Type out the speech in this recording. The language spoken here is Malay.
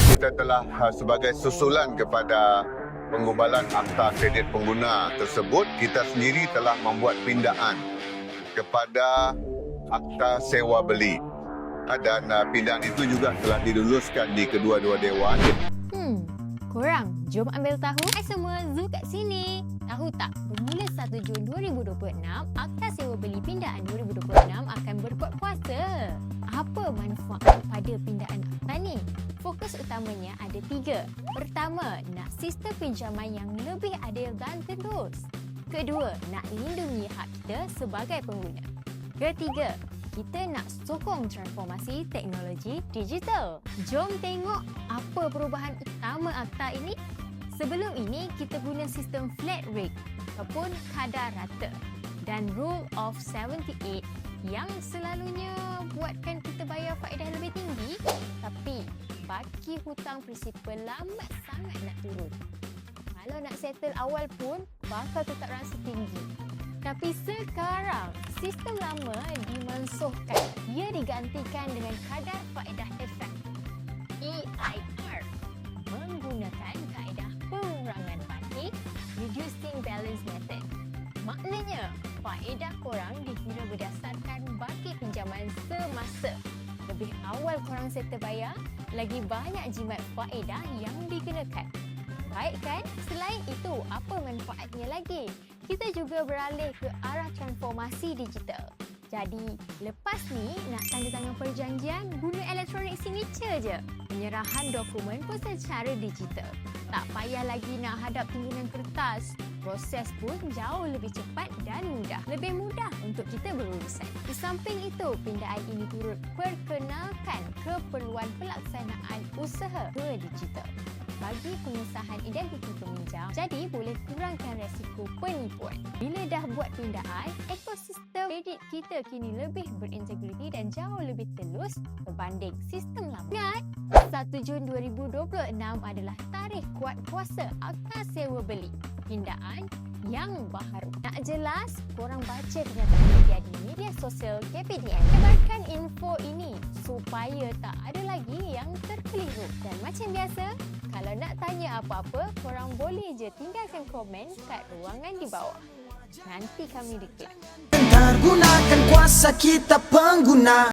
kita telah sebagai susulan kepada penggubalan akta kredit pengguna tersebut, kita sendiri telah membuat pindaan kepada akta sewa beli. Dan pindaan itu juga telah diluluskan di kedua-dua dewan. Korang, jom ambil tahu. Hai semua, Zu kat sini. Tahu tak, bermula 1 Jun 2026, Akta Sewa Beli Pindaan 2026 akan berkuat kuasa. Apa manfaat pada pindaan akta ni? Fokus utamanya ada 3. Pertama, nak sistem pinjaman yang lebih adil dan terus. Kedua, nak lindungi hak kita sebagai pengguna. Ketiga, kita nak sokong transformasi teknologi digital. Jom tengok apa perubahan utama akta ini. Sebelum ini, kita guna sistem flat rate ataupun kadar rata dan rule of 78 yang selalunya buatkan kita bayar faedah lebih tinggi, tapi baki hutang prinsipal lambat sangat nak turun. Kalau nak settle awal pun bakal tetap rasa tinggi. Tapi sekarang, sistem lama dimansuhkan. Ia digantikan dengan kadar faedah efek EIR menggunakan kaedah pengurangan baki reducing balance method. Maknanya, faedah korang dikira berdasarkan baki pinjaman semasa. Lebih awal korang settle bayar, lagi banyak jimat faedah yang dikenakan. Baik kan? Selain itu, apa manfaatnya lagi? Kita juga beralih ke arah transformasi digital. Jadi, lepas ni nak tanda tangan perjanjian, guna elektronik signature je. Penyerahan dokumen pun secara digital. Tak payah lagi nak hadap timbunan kertas. Proses pun jauh lebih cepat dan mudah. Lebih mudah untuk kita berurusan. Di samping itu, pindaan ini turut perkenalkan keperluan pelaksanaan usaha ke digital bagi pengesahan identiti peminjam, jadi boleh kurangkan resiko penipuan. Bila dah buat pindaan, ekosistem kredit kita kini lebih berintegriti dan jauh lebih telus berbanding sistem lama. Ingat, 1 Jun 2026 adalah tarikh kuat kuasa Akta Sewa Beli Pindaan yang baharu. Nak jelas, korang baca kenyataan media di media sosial KPDN. Sebarkan info ini supaya tak ada lagi yang terkeliru. Dan macam biasa, kalau nak tanya apa-apa, korang boleh je tinggalkan komen kat ruangan di bawah. Nanti kami reply. Gunakan kuasa kita pengguna.